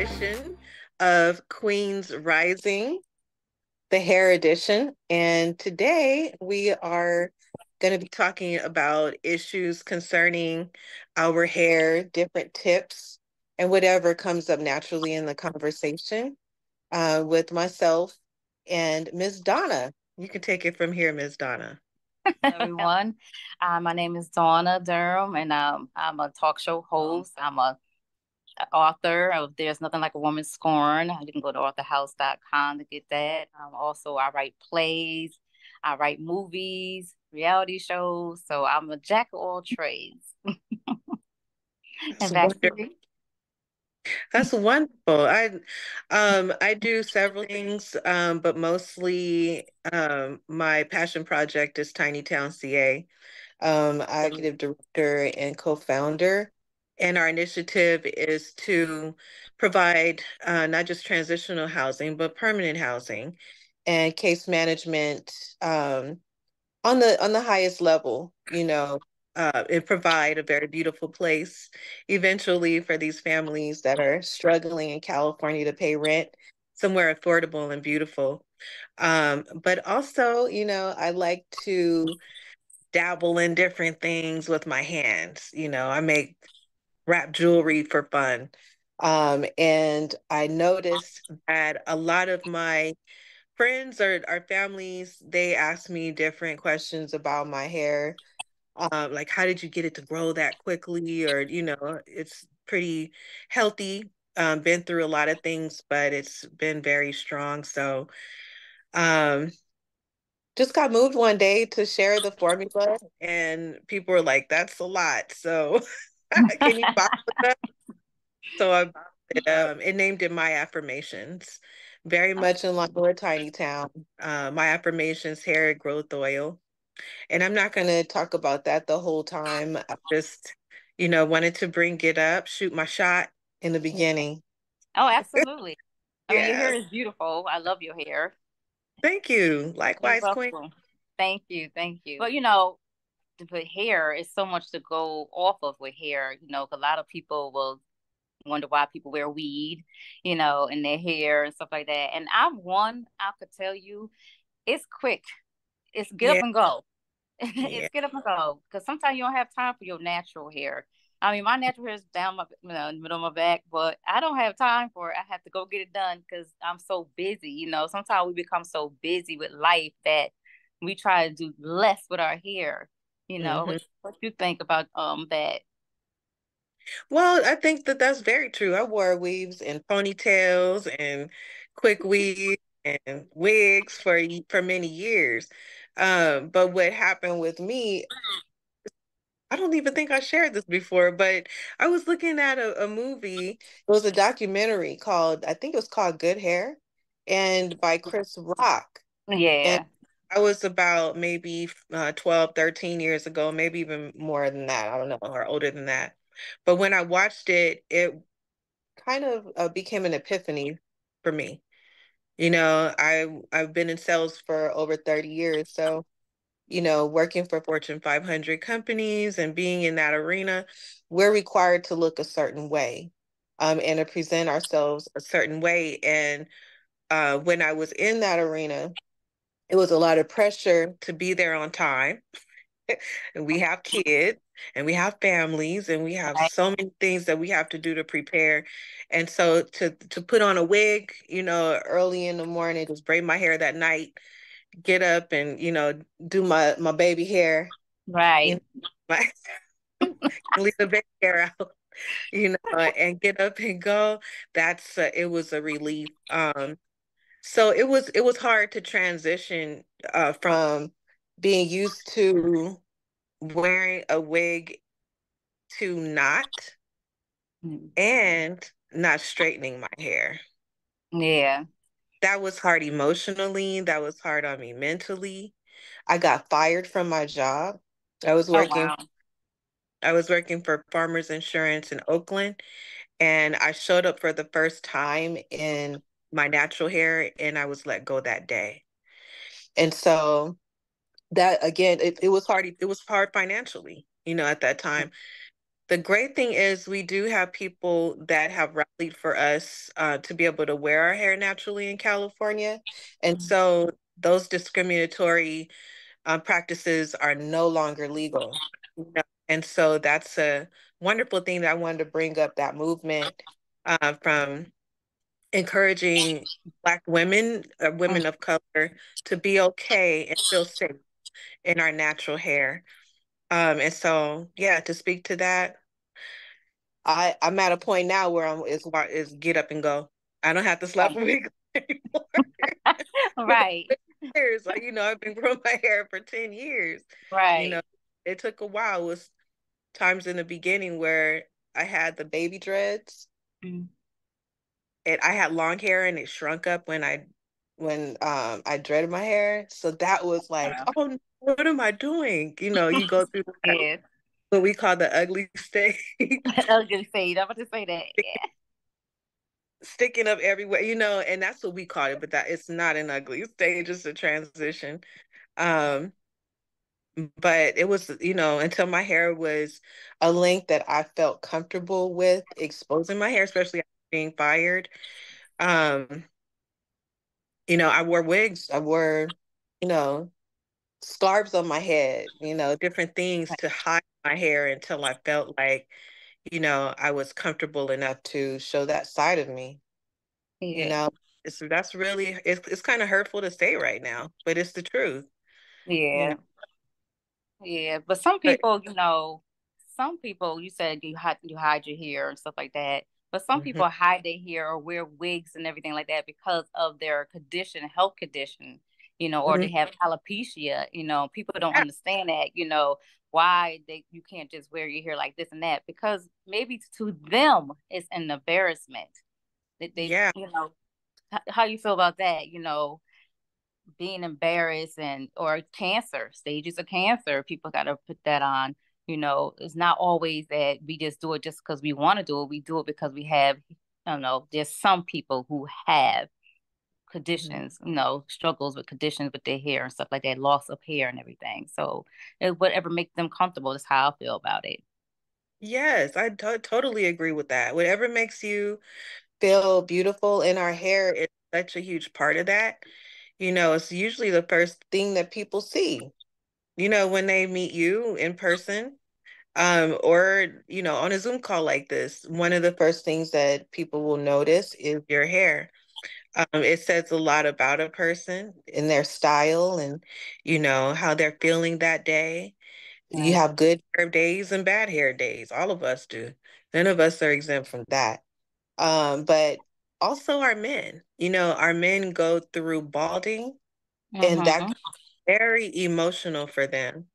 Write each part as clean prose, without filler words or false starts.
edition of Queens Rising, the hair edition. And today we are going to be talking about issues concerning our hair, different tips, and whatever comes up naturally in the conversation with myself and Ms. Donna. You can take it from here, Ms. Donna. Everyone. My name is Dawna Durham, and I'm a talk show host. I'm a author of There's Nothing Like a Woman Scorn. You can go to authorhouse.com to get that. Also, I write plays, I write movies, reality shows. So I'm a jack of all trades. That's And back to wonderful. you. That's wonderful. I do several things, but mostly my passion project is Tiny Town CA. Executive director and co-founder. And our initiative is to provide not just transitional housing, but permanent housing and case management on the highest level, and provide a very beautiful place eventually for these families that are struggling in California to pay rent somewhere affordable and beautiful. But also, I like to dabble in different things with my hands. I make wrap jewelry for fun. And I noticed that a lot of my friends or our families, they ask me different questions about my hair. Like, how did you get it to grow that quickly? Or, it's pretty healthy. Been through a lot of things, but it's been very strong. So, um, just got moved one day to share the formula, and people were like, "That's a lot." So, can you follow that? So I it named it My Affirmations, very much in line with Tiny Town. My Affirmations hair growth oil, and I'm not going to talk about that the whole time. I just, wanted to bring it up, shoot my shot in the beginning. Oh, absolutely. I mean, your hair Yes, is beautiful. I love your hair. thank you. You're Likewise, Queen. welcome. Thank you. Thank you. But with hair, it's so much to go off of with hair. 'Cause a lot of people will wonder why people wear weed, in their hair and stuff like that. And I'm one, I could tell you, it's quick. It's get up Yeah, and go. yeah. It's get up and go. Because sometimes you don't have time for your natural hair. I mean, my natural hair is down my, in the middle of my back, but I don't have time for it. I have to go get it done because I'm so busy. Sometimes we become so busy with life that we try to do less with our hair. Hmm. What you think about that? Well, I think that that's very true. I wore weaves and ponytails and quick weaves and wigs for many years. But what happened with me, I don't even think I shared this before, but I was looking at a movie. It was a documentary called, I think it was called Good Hair, and by Chris Rock. And Yeah. I was about maybe 12, 13 years ago, maybe even more than that. I don't know, or older than that. But when I watched it, it kind of became an epiphany for me. I've been in sales for over 30 years, so working for Fortune 500 companies and being in that arena, we're required to look a certain way, and to present ourselves a certain way. And when I was in that arena, it was a lot of pressure to be there on time. And we have kids and we have families and we have Right. so many things that we have to do to prepare. And so to put on a wig, early in the morning, just braid my hair that night, get up and, do my baby hair, you Right. know, my, leave the baby hair out, and get up and go. It was a relief. So it was hard to transition from being used to wearing a wig to not, Mm. and not straightening my hair. Yeah. That was hard emotionally. That was hard on me mentally. I got fired from my job. I was Oh, working wow. I was working for Farmers Insurance in Oakland, and I showed up for the first time in my natural hair, and I was let go that day. And so that again, it was hard financially, at that time. The great thing is we do have people that have rallied for us to be able to wear our hair naturally in California. And Mm. so those discriminatory practices are no longer legal. You know? And so that's a wonderful thing that I wanted to bring up that movement from encouraging Black women, Mm. women of color, to be okay and feel safe in our natural hair. And so, yeah, to speak to that, I'm at a point now where is get up and go. I don't have to slap a wig anymore. With Right, years, like I've been growing my hair for 10 years. You know, right. it took a while. It was times in the beginning where I had the baby dreads Mm. and I had long hair and it shrunk up when I dreaded my hair. So that was like, Wow. oh, no, what am I doing? You go through that, Yeah. what we call the ugly stage, I was gonna say, I'm about to say that. Yeah. sticking up everywhere, and that's what we call it, but that it's not an ugly stage, it's a transition. Um, but it was, until my hair was a length that I felt comfortable with exposing my hair, especially after being fired. Um, I wore wigs, I wore, you know, scarves on my head, different things to hide my hair until I felt like, I was comfortable enough to show that side of me. You Yeah. know, that's really it's kind of hurtful to say right now, but it's the truth. You know, Yeah. Yeah, but some but people, some people, you said you hide your hair and stuff like that. But some mhm, people hide their hair or wear wigs and everything like that because of their health condition, or mhm, they have alopecia. People don't yeah, understand that, why you can't just wear your hair like this and that because maybe to them it's an embarrassment. They yeah, how you feel about that, being embarrassed and or cancer stages of cancer people got to put that on. It's not always that we just do it just because we want to do it. We do it because we have, I don't know, there's some people who have mhm. conditions, struggles with conditions with their hair and stuff like that, loss of hair and everything. So whatever makes them comfortable is how I feel about it. Yes, I totally agree with that. Whatever makes you feel beautiful in our hair is such a huge part of that. It's usually the first thing that people see, when they meet you in person. Or, on a Zoom call like this, one of the first things that people will notice is your hair. It says a lot about a person and their style and, how they're feeling that day. You Right. have good hair days and bad hair days. All of us do. None of us are exempt from that. But also our men, our men go through balding and that's Mm-hmm. very emotional for them.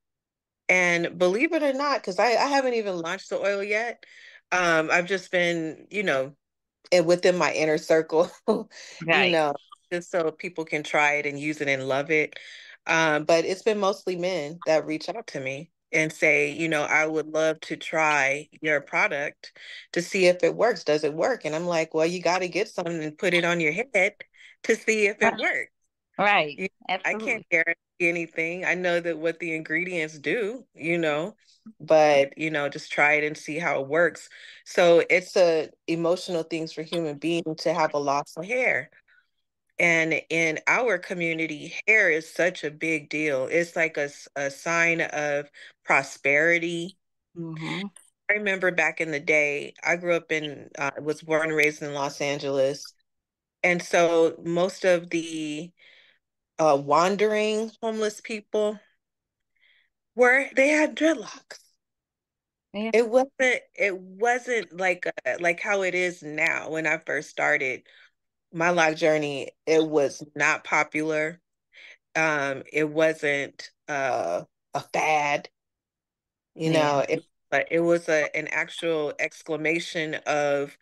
And believe it or not, because I haven't even launched the oil yet. I've just been, and within my inner circle, you Right. know, just so people can try it and use it and love it. But it's been mostly men that reach out to me and say, I would love to try your product to see if it works. Does it work? And I'm like, well, you got to get something and put it on your head to see if it works. Right. You- I can't Absolutely. guarantee anything. I know that what the ingredients do, but just try it and see how it works. So it's a emotional things for human beings to have a loss of hair. And in our community, hair is such a big deal. It's like a sign of prosperity. Mm-hmm. I remember back in the day, I grew up was born and raised in Los Angeles. And so most of the wandering homeless people they had dreadlocks. Yeah. It wasn't like how it is now. When I first started my life journey, it was not popular. It wasn't a fad, Yeah. but it was an actual exclamation of,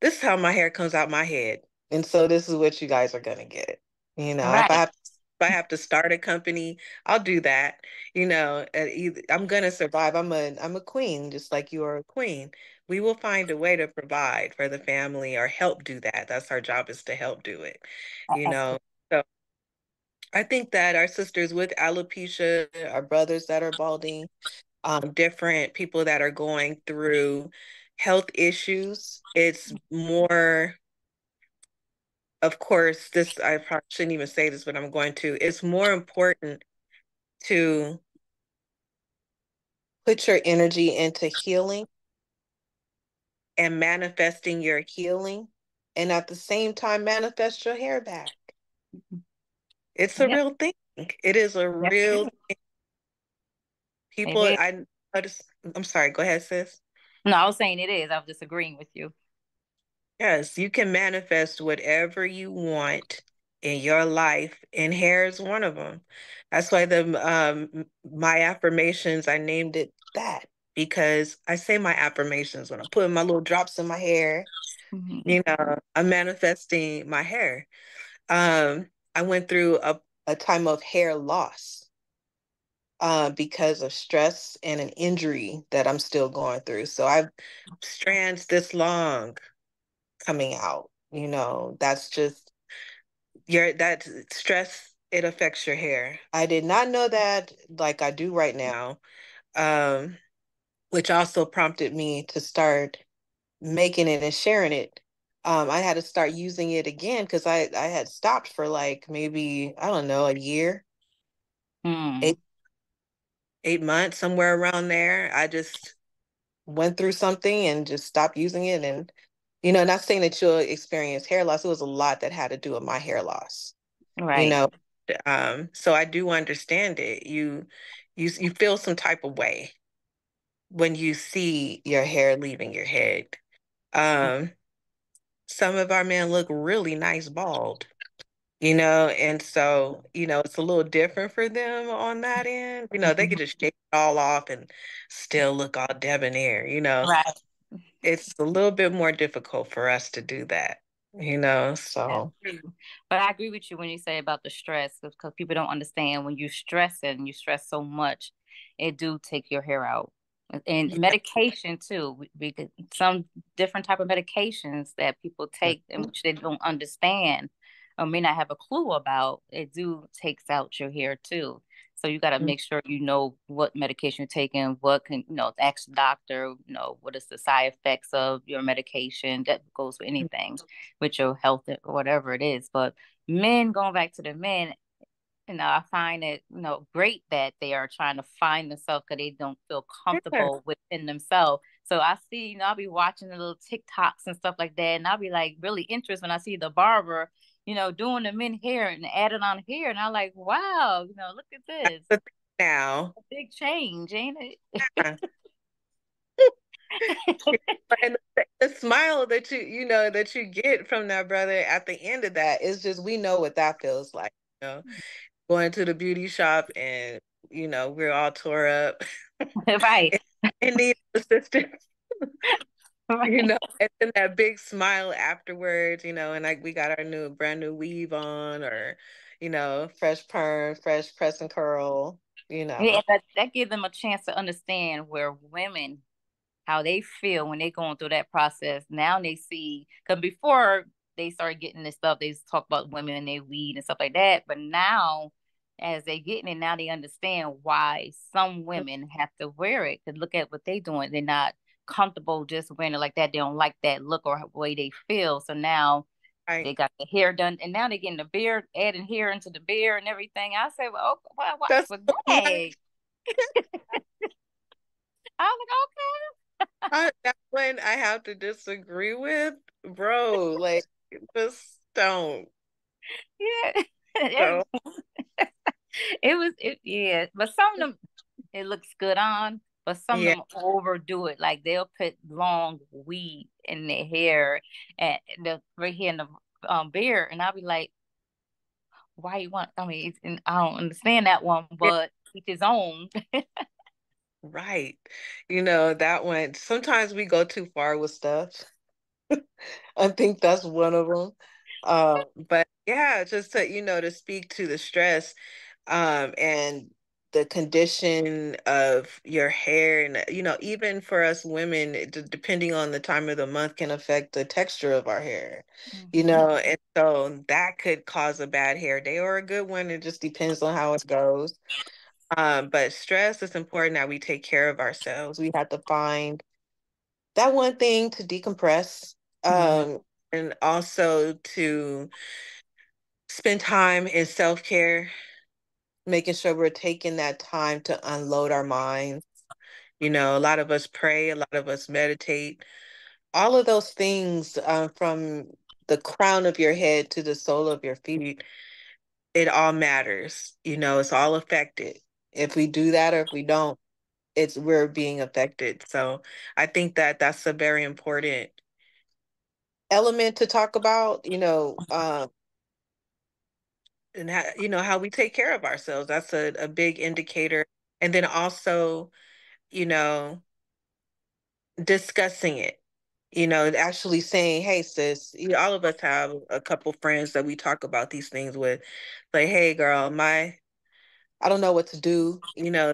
this is how my hair comes out my head. And so this is what you guys are gonna get. Right. If I have to start a company, I'll do that. I'm gonna survive. I'm a queen, just like you are a queen. We will find a way to provide for the family or help do that. That's our job, is to help do it. You know. Absolutely. So I think that our sisters with alopecia, our brothers that are balding, different people that are going through health issues. It's more, of course, this, I probably shouldn't even say this, but I'm going to. It's more important to put your energy into healing and manifesting your healing, and at the same time, manifest your hair back. It's a Yep. real thing. It is a Yep. real It people. is. I just, I'm sorry. Go ahead, sis. No, I was saying it is. I was disagreeing with you. Yes, you can manifest whatever you want in your life, and hair is one of them. That's why my affirmations, I named it that because I say my affirmations when I'm putting my little drops in my hair. Mhm. You know, I'm manifesting my hair. I went through a time of hair loss because of stress and an injury that I'm still going through. So I've strands this long coming out. You know, that's just that stress, it affects your hair. I did not know that like I do right now. Um, which also prompted me to start making it and sharing it. I had to start using it again because I had stopped for like maybe, I don't know, a year, Mm. eight 8 months, somewhere around there. I just went through something and just stopped using it. And, not saying that you'll experience hair loss. It was a lot that had to do with my hair loss, you Right. know. So I do understand it. You feel some type of way when you see your hair leaving your head. Um, some of our men look really nice bald, and so, it's a little different for them on that end. They could Mhm. just shake it all off and still look all debonair. Right. It's a little bit more difficult for us to do that, That's so true. But I agree with you when you say about the stress because people don't understand when you stress it and you stress so much, it do take your hair out. And yeah. medication too. Some different type of medications that people take and which they don't understand or may not have a clue about, it do takes out your hair too. So you got to make sure you know what medication you're taking, what can, ask the doctor, what is the side effects of your medication. That goes with anything with your health or whatever it is. But men, going back to the men, I find it, great that they are trying to find themselves because they don't feel Yeah. comfortable within themselves. So I see, I'll be watching the little TikToks and stuff like that, and I'll be like really interested when I see the barber, doing the men hair and adding on hair, and I'm like, wow, look at That's this, the thing now. a big change, ain't Yeah. it? And the smile that you get from that brother at the end of that is just, we know what that feels like, going to the beauty shop and we're all tore up Right, and need assistance. right. And then that big smile afterwards, and like we got our brand new weave on, or fresh perm, fresh press and curl, you Yeah, know. that gives them a chance to understand where women how they feel when they going through that process. Now they see, because before they started getting this stuff, they used to talk about women and their weed and stuff like that. But now, as they getting it, now they understand why some women have to wear it. Because look at what they doing. They're not comfortable just wearing it like that. They don't like that look or way they feel. So now Right. they got the hair done, and now they're getting the beard, adding hair into the beard and everything. I say, well, oh, what's That's with so that? much. I was like, That's when I have to disagree with, bro. Like, just don't. okay, yeah. Don't. Yeah, but some of them it looks good on, but some of Yeah. them overdo it. Like they'll put long weave in their hair and the right here in the beard, and I'll be like, why you want? I mean, and I don't understand that one, Yeah. but each his own. Right. That one. Sometimes we go too far with stuff. I think that's one of them. But yeah, just to speak to the stress, and the condition of your hair, and even for us women, depending on the time of the month, can affect the texture of our hair. Mhm. And so that could cause a bad hair day or a good one. It just depends on how it goes. But stress is important that we take care of ourselves. We have to find that one thing to decompress, Mhm. and also to spend time in self-care, making sure we're taking that time to unload our minds. You know, a lot of us pray, a lot of us meditate. All of those things, from the crown of your head to the sole of your feet, it all matters. You know, it's all affected. If we do that or if we don't, it's we're being affected. So I think that that's a very important element to talk about, and how, how we take care of ourselves. That's a big indicator. And then also, you know, discussing it, actually saying, hey, sis, all of us have a couple friends that we talk about these things with. Like, hey, girl, I don't know what to do.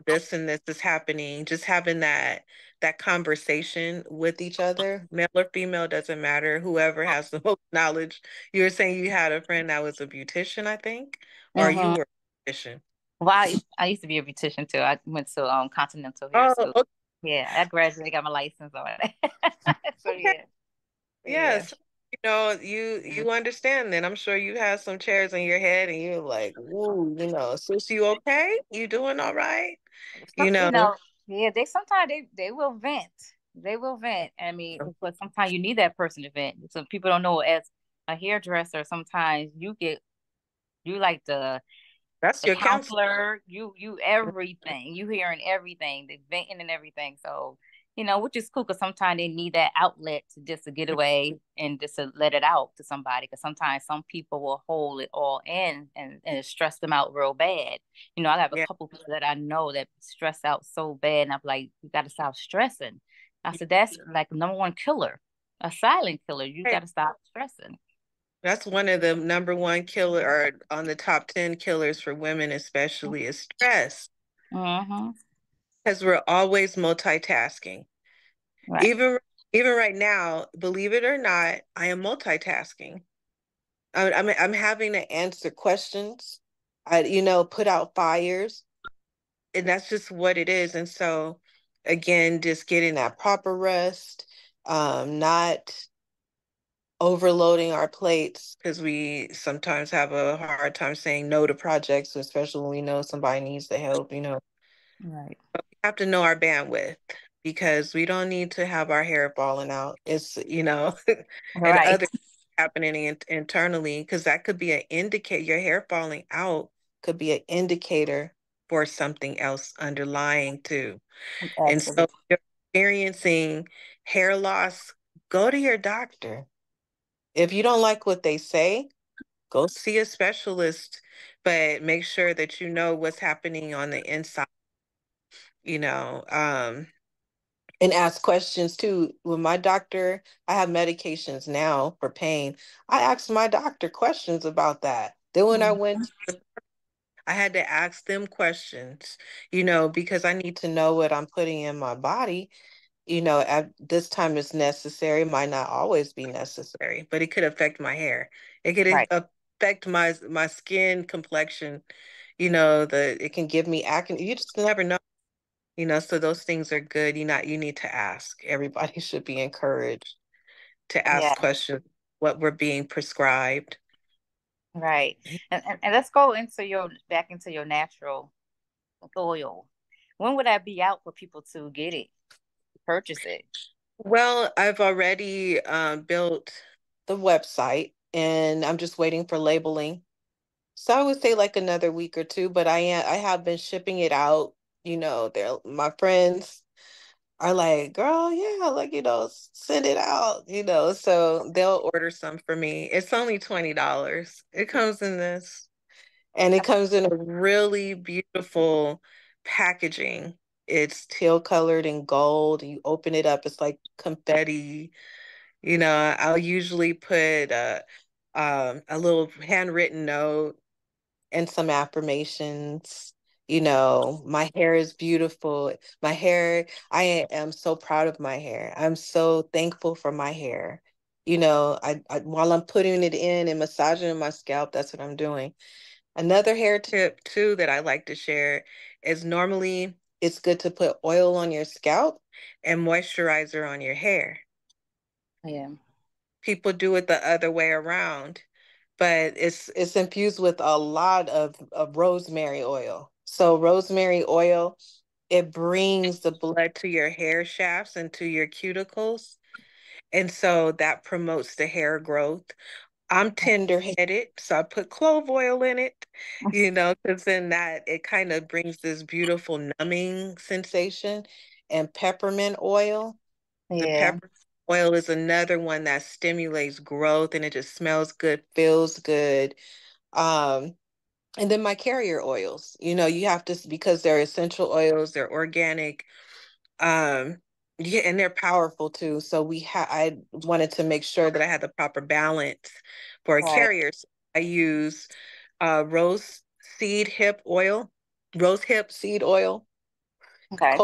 This and this is happening. Just having that conversation with each other, male or female, doesn't matter. Whoever has the most knowledge. You were saying you had a friend that was a beautician, I think, or you Mhm. were a beautician. Well, I used to be a beautician too. I went to Continental Hair Oh, School. okay. Yeah, I graduated, got my license on it. So Okay. yeah, yeah. Yes. You understand then. I'm sure you had some chairs in your head and you're like, whoa, sis, you okay? You doing all right? Some, You know, yeah, they sometimes they will vent. They will vent. I mean, but sometimes you need that person to vent. Some people don't know as a hairdresser, sometimes you like that's the your counselor. counselor, you everything. You hearing everything, the venting and everything. So, which is cool because sometimes they need that outlet to just to get away and just to let it out to somebody. Because sometimes some people will hold it all in and stress them out real bad. I have a Yeah. couple people that I know that stress out so bad, and I'm like, you got to stop stressing. I said that's like number one killer, a silent killer. You got to stop stressing. That's one of the number one killer or on the top 10 killers for women, especially is stress. Mm-hmm. Because we're always multitasking. Right. Even even right now, believe it or not, I am multitasking. I'm having to answer questions. Put out fires, and that's just what it is. And so, again, just getting that proper rest, not overloading our plates because we sometimes have a hard time saying no to projects, especially when we know somebody needs the help. Right. We have to know our bandwidth because we don't need to have our hair falling out. It's, and Right. other happening internally because that could be an indicator. Your hair falling out could be an indicator for something else underlying too. And so, Absolutely. if you're experiencing hair loss, go to your doctor. If you don't like what they say, go see a specialist, but make sure that you know what's happening on the inside, you know. And ask questions too. With my doctor, I have medications now for pain. I asked my doctor questions about that. Then when I Mhm. went, I had to ask them questions, because I need to know what I'm putting in my body. At this time is necessary, might not always be necessary, but it could affect my hair. It could Right. affect my skin complexion. It can give me acne. You just never know. So those things are good. You need to ask. Everybody should be encouraged to ask Yeah. questions what we're being prescribed. Right. And let's go into your back into your natural oil. When would that be out for people to get it, purchase it? Well, I've already built the website and I'm just waiting for labeling. So I would say like another week or two, but I have been shipping it out. They're my friends are like, girl, yeah, like, send it out, so they'll order some for me. It's only $20. It comes in this, and it comes in a really beautiful packaging. It's teal colored and gold. You open it up, it's like confetti. I'll usually put a little handwritten note and some affirmations. My hair is beautiful. My hair, I am so proud of my hair. I'm so thankful for my hair. While I'm putting it in and massaging my scalp, that's what I'm doing. Another hair tip too that I like to share is normally it's good to put oil on your scalp and moisturizer on your hair. Yeah. People do it the other way around, but it's infused with a lot of rosemary oil. So rosemary oil, it brings the blood to your hair shafts and to your cuticles. And so that promotes the hair growth. I'm tender-headed, so I put clove oil in it, because then that it kind of brings this beautiful numbing sensation. And peppermint oil, the Yeah. pepper oil is another one that stimulates growth and it just smells good, feels good. Um, and then my carrier oils, you have to, because they're essential oils, they're organic. Um, yeah, and they're powerful too. So I wanted to make sure that I had the proper balance for a Right. carrier. So I use rose seed hip oil, rose hip seed oil, Okay.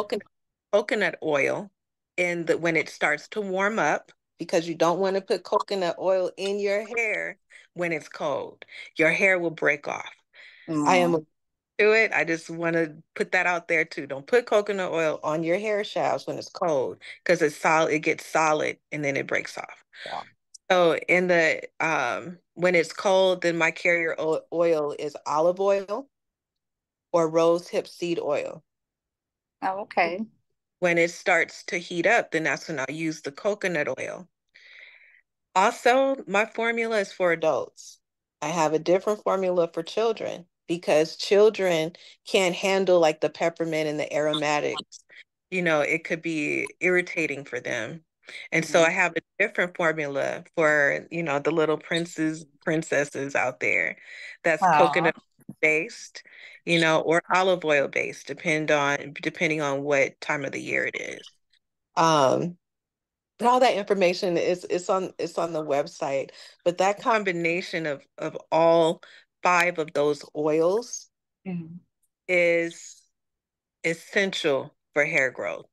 coconut oil, and when it starts to warm up, because you don't want to put coconut oil in your hair when it's cold. Your hair will break off. I am Mm. do it. I just want to put that out there too. Don't put coconut oil on your hair shafts when it's cold because it's solid, it gets solid and then it breaks off. Yeah. So in the when it's cold, then my carrier oil is olive oil or rose hip seed oil. Oh, okay. When it starts to heat up, then that's when I'll use the coconut oil. Also, my formula is for adults. I have a different formula for children because children can't handle like the peppermint and the aromatics. It could be irritating for them. And so Mm. I have a different formula for, the little princesses out there that's Oh, coconut based, or olive oil based, depending on what time of the year it is. Um, and all that information is it's on the website. But that combination of all five of those oils mhm. is essential for hair growth.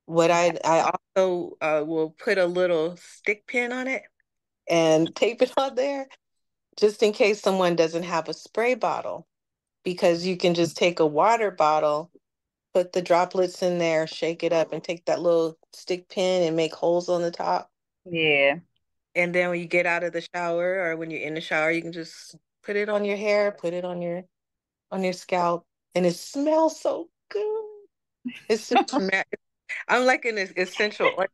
What Okay. I also will put a little stick pin on it and tape it on there just in case someone doesn't have a spray bottle, because you can just take a water bottle, put the droplets in there, shake it up, and take that little stick pin and make holes on the top. Yeah. And then when you get out of the shower or when you're in the shower, you can just put it on your hair, put it on your scalp, and it smells so good. It's just I'm like an essential oil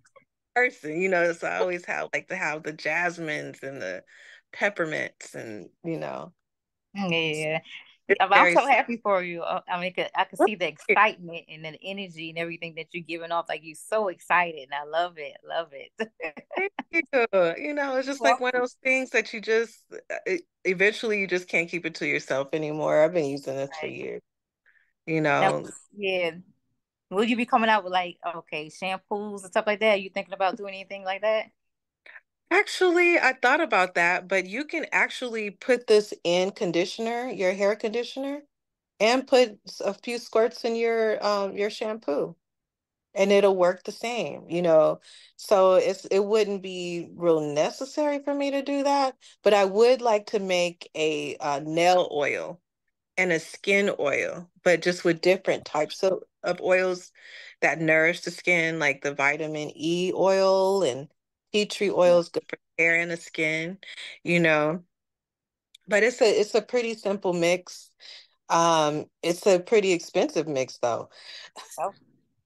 person, so I always have the jasmines and the peppermints and Yeah. it's I'm very so happy for you. I mean, I could see the excitement and the energy and everything that you're giving off. Like you're so excited, and I love it. Love it. thank you. It's just like Well, one of those things that eventually you just can't keep it to yourself anymore. I've been using this for right. years, Now, yeah. Will you be coming out with like okay shampoos and stuff like that? Are you thinking about doing anything like that? Actually, I thought about that, but you can actually put this in conditioner, your hair conditioner, and put a few squirts in your shampoo, and it'll work the same, So it wouldn't be real necessary for me to do that, but I would like to make a nail oil and a skin oil, but just with different types of oils that nourish the skin, like the vitamin E oil and tea tree oil is good for the hair and the skin, you know. But it's a pretty simple mix. It's a pretty expensive mix though. Oh,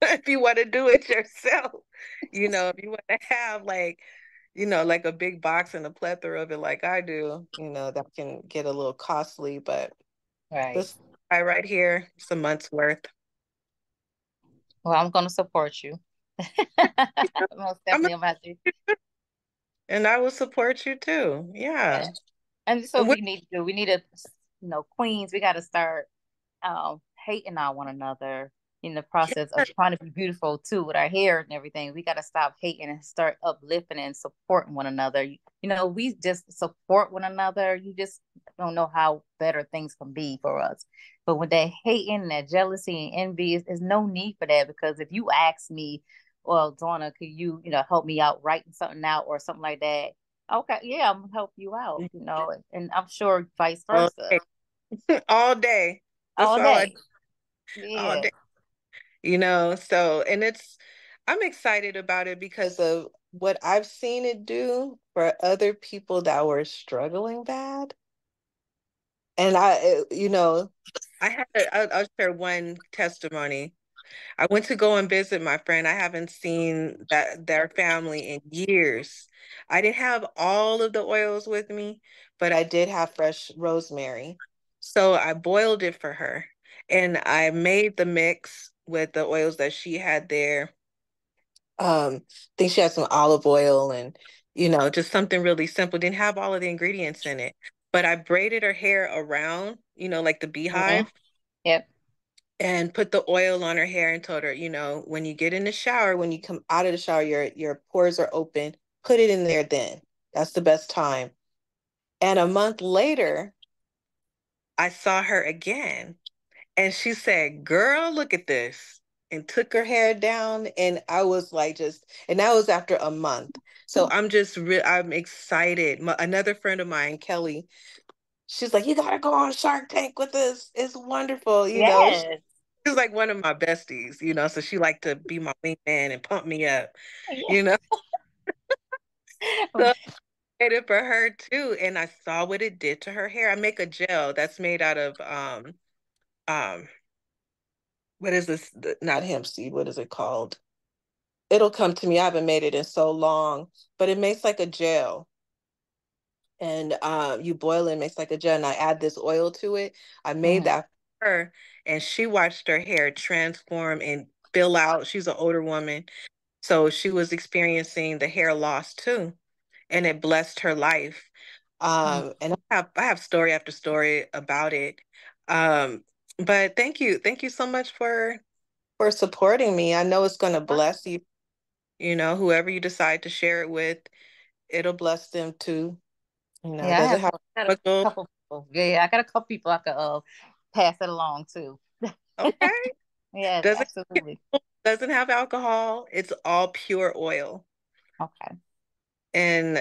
If you want to do it yourself, if you want to have like a big box and a plethora of it like I do, that can get a little costly, but right. this guy right here, it's a month's worth. Well, I'm gonna support you. Most I'm definitely, I'm about to. and I will support you too. Yeah. Yeah. And so And what we need to do. We need to, queens. We got to start hating on one another in the process of yeah, trying to be beautiful too with our hair and everything. We got to stop hating and start uplifting and supporting one another. We just support one another. You just don't know how better things can be for us. But with that hating, that jealousy and envy, is no need for that because if you ask me, well, Dawna, could you, help me out writing something out or something like that? Okay, yeah, I'm gonna help you out, and I'm sure vice all versa. day. All day. That's All all I day. all Yeah. day, so and I'm excited about it because of what I've seen it do for other people that were struggling bad. And I had I'll share one testimony. I went to go and visit my friend. I haven't seen their family in years. I didn't have all of the oils with me, but I did have fresh rosemary. So I boiled it for her and I made the mix with the oils that she had there. I think she had some olive oil and, just something really simple. Didn't have all of the ingredients in it. But I braided her hair around, like the Hmm. beehive, Yep. and put the oil on her hair and told her, when you get in the shower, when you come out of the shower, your pores are open, put it in there then. That's the best time. And a month later, I saw her again and she said, "Girl, look at this." And took her hair down. And I was like, and that was after a month. So I'm excited. Another friend of mine, Kelly, she's like, "You gotta go on Shark Tank with this. It's wonderful." Yes. She's like one of my besties, so she liked to be my wingman and pump me up, Yeah. you know. So I made it for her too. And I saw what it did to her hair. I make a gel that's made out of um what is this? Not hemp seed, what is it called? It'll come to me. I haven't made it in so long, but it makes like a gel. And you boil it, it makes like a gel, and I add this oil to it. I made Mhm. that for her, and she watched her hair transform and fill out. She's an older woman. So she was experiencing the hair loss too, and it blessed her life. Mhm. And I have story after story about it. Um, but thank you so much for supporting me. I know it's going to bless you. Whoever you decide to share it with, it'll bless them too. It Yeah, doesn't have got a chemical. couple people. Yeah, I got a couple people I could pass it along to. Okay, Yes, doesn't absolutely. doesn't have alcohol. It's all pure oil. Okay. And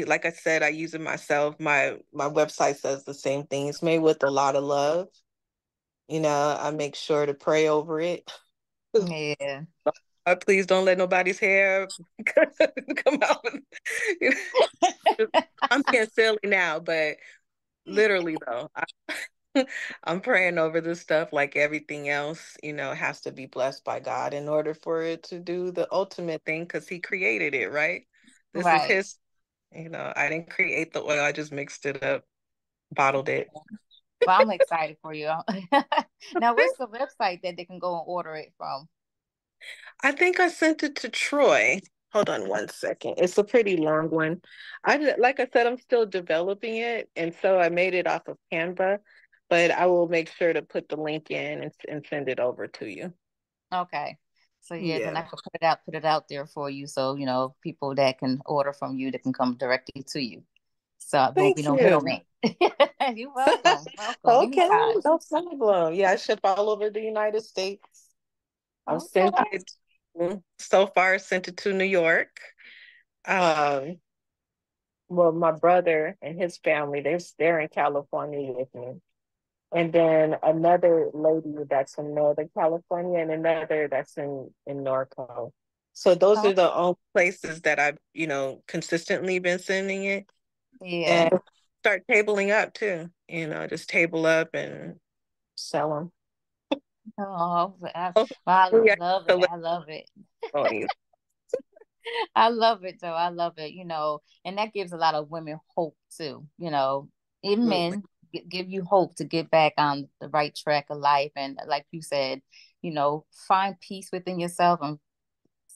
like I said, I use it myself. My website says the same thing. It's made with a lot of love. I make sure to pray over it. Yeah. Please don't let nobody's hair come out. You I'm being silly now, but literally though, I'm praying over this stuff like everything else, has to be blessed by God in order for it to do the ultimate thing because He created it, right? This is Right. His, I didn't create the oil, I just mixed it up, bottled it. Well, I'm excited for you. Now, what's the website that they can go and order it from? I think I sent it to Troy. Hold on one second. It's a pretty long one. Like I said, I'm still developing it, and so I made it off of Canva, but I will make sure to put the link in and send it over to you. Okay. So yeah, then Yeah. I can put it out there for you. So, people that can order from you that can come directly to you. So it won't be Thank no you. middleman. You're welcome. Welcome. Okay, Anytime. no problem. Yeah, I ship all over the United States. I've sent Okay. it so far, sent it to New York. Um, well, my brother and his family, they're in California with me. And then another lady that's in Northern California and another that's in Norco. So those Oh, are the only places that I've, consistently been sending it. yeah. And start tabling up too, just table up and sell them. Oh, Oh, I yeah. love it. So I love it. testimonies. I love it though. I love it, and that gives a lot of women hope too, even Absolutely. men give you hope to get back on the right track of life. And like you said, find peace within yourself and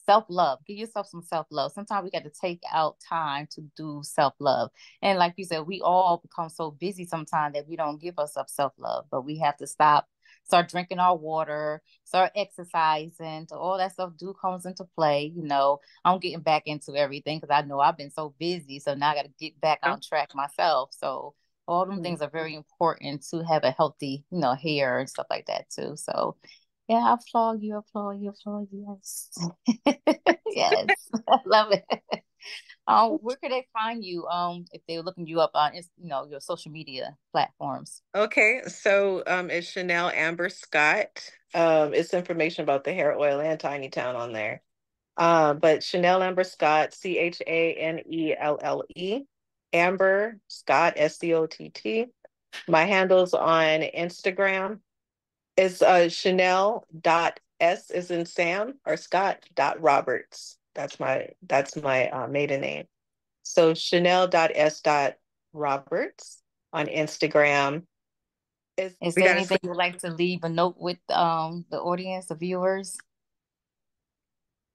self-love. Give yourself some self-love. Sometimes we got to take out time to do self-love. And like you said, we all become so busy sometimes that we don't give ourselves self-love, but we have to start drinking our water, start exercising. So all that stuff do comes into play. I'm getting back into everything because I know I've been so busy. So now I got to get back on track myself. So all them things are very important to have a healthy, hair and stuff like that too. So yeah, I applaud you, applaud you, applaud you. Yes. Yes. I love it. Where could they find you? If they're looking you up on, your social media platforms. Okay, so it's Chanelle Amber Scott. It's information about the hair oil and Tiny Town on there. But Chanelle Amber Scott, Chanelle, Amber Scott, Scott. My handles on Instagram is Chanelle dot S is in Sam or Scott dot Roberts. That's my maiden name. So Chanelle dot S dot Roberts on Instagram. Is Is we there got to anything you would like to leave a note with the audience, the viewers?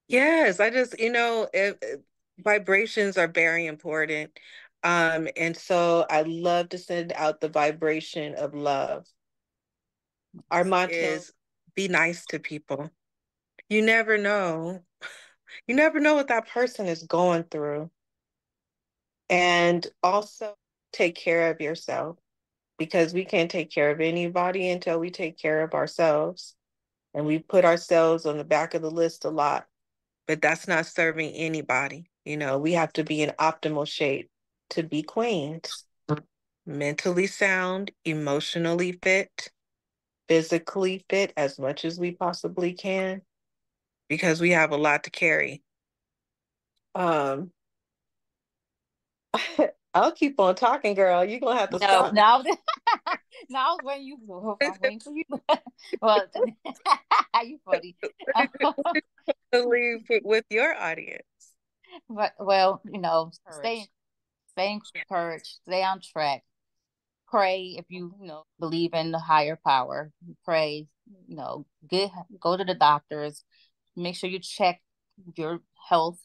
Yes, I just, vibrations are very important. And so I love to send out the vibration of love. Our motto is be nice to people. You never know. You never know what that person is going through. And also take care of yourself because we can't take care of anybody until we take care of ourselves. And we put ourselves on the back of the list a lot, but that's not serving anybody. We have to be in optimal shape to be queens, mentally sound, emotionally fit, physically fit as much as we possibly can, because we have a lot to carry. Um, I'll keep on talking, girl. You're gonna have to No, stop me. no, no. I was waiting you. I'm waiting for you. Well, you funny. To leave with your audience. But well, stay encouraged, stay on track. Pray if you believe in the higher power. Pray, get go to the doctors. Make sure you check your health.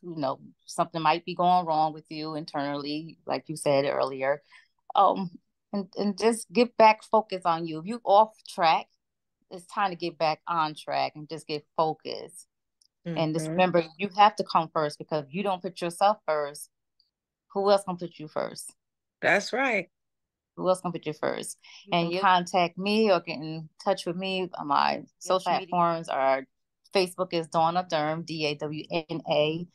Something might be going wrong with you internally, like you said earlier. Um, and just get back focus on you. If you off track, it's time to get back on track and just get focused. And just Hmm. remember, you have to come first because if you don't put yourself first, who else gonna put you first? That's right. Who else gonna put you first? And you contact me or get in touch with me on my social platforms. Are Facebook is Dawna Durham, DawnaDurham,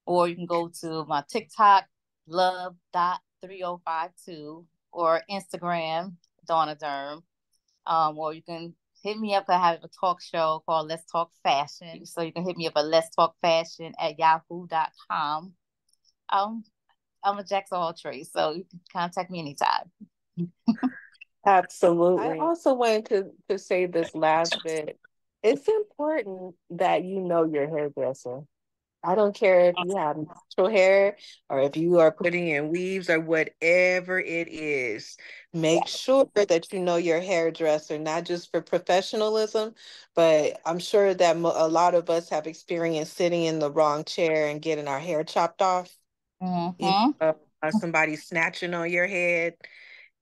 or you can go to my TikTok, love.3052, or Instagram, Dawna Durham. Or you can hit me up. I have a talk show called Let's Talk Fashion. So you can hit me up at Let's Talk Fashion at yahoo.com. Um, I'm a jack of all trades, so you can contact me anytime. Absolutely. I also wanted to say this last bit. It's important that you know your hairdresser. I don't care if you have natural hair or if you are putting in weaves or whatever it is. Make sure that you know your hairdresser, not just for professionalism, but I'm sure that a lot of us have experienced sitting in the wrong chair and getting our hair chopped off. You Mm-hmm. somebody snatching on your head,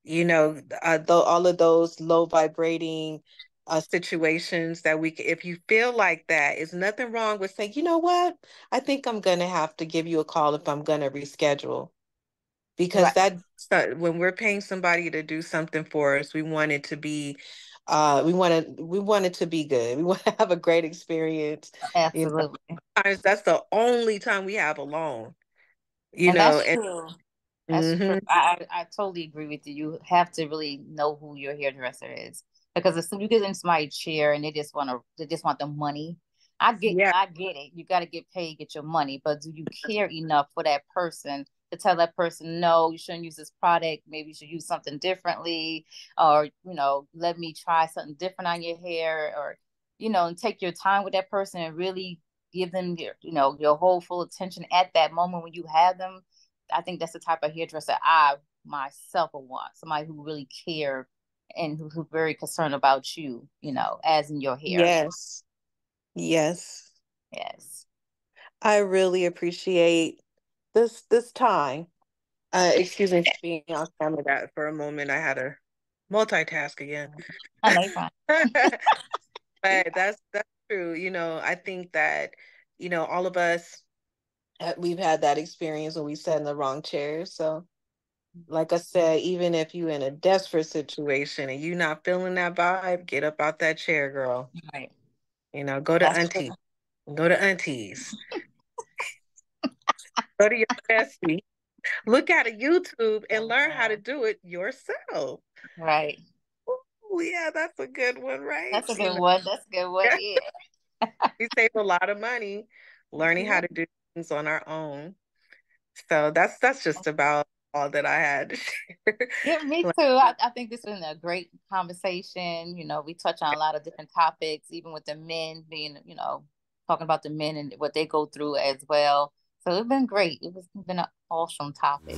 all of those low vibrating situations that if you feel like that, is nothing wrong with saying, you know what, I think I'm going to have to give you a call if I'm going to reschedule. Because Right. when we're paying somebody to do something for us, we want it to be, we want it to be good. We want to have a great experience. You know, Absolutely. sometimes that's the only time we have alone, And that's and true. That's true. mhm. I totally agree with you. You have to really know who your hairdresser is because as soon as you get in somebody's chair and they just want the money. Yeah. I get it. You got to get paid, get your money, but do you care enough for that person to tell that person, no, you shouldn't use this product. Maybe you should use something differently, or let me try something different on your hair, or and take your time with that person and really give them your whole full attention at that moment when you have them. I think that's the type of hairdresser I myself would want. Somebody who really care and who's very concerned about you, as in your hair. Yes. Yes. Yes. I really appreciate this time. Excuse me for being on camera that for a moment. I had to multitask again. I know you're fine. But that's true. I think that, all of us we've had that experience when we sat in the wrong chair. So like I said, even if you're in a desperate situation and you're not feeling that vibe, get up out that chair, girl. Right. Go to That's true. auntie. Go to aunties. Go to your bestie, look at a YouTube and learn how to do it yourself. Right. Oh, yeah, that's a good one, right? That's a good one. That's a good one. Yeah. We save a lot of money learning how Yeah. to do things on our own. So that's just about all that I had to share. Yeah, me Like, too. I think this has been a great conversation. We touch on a lot of different topics, even with the men being, talking about the men and what they go through as well. So it's been great. It's been an awesome topic.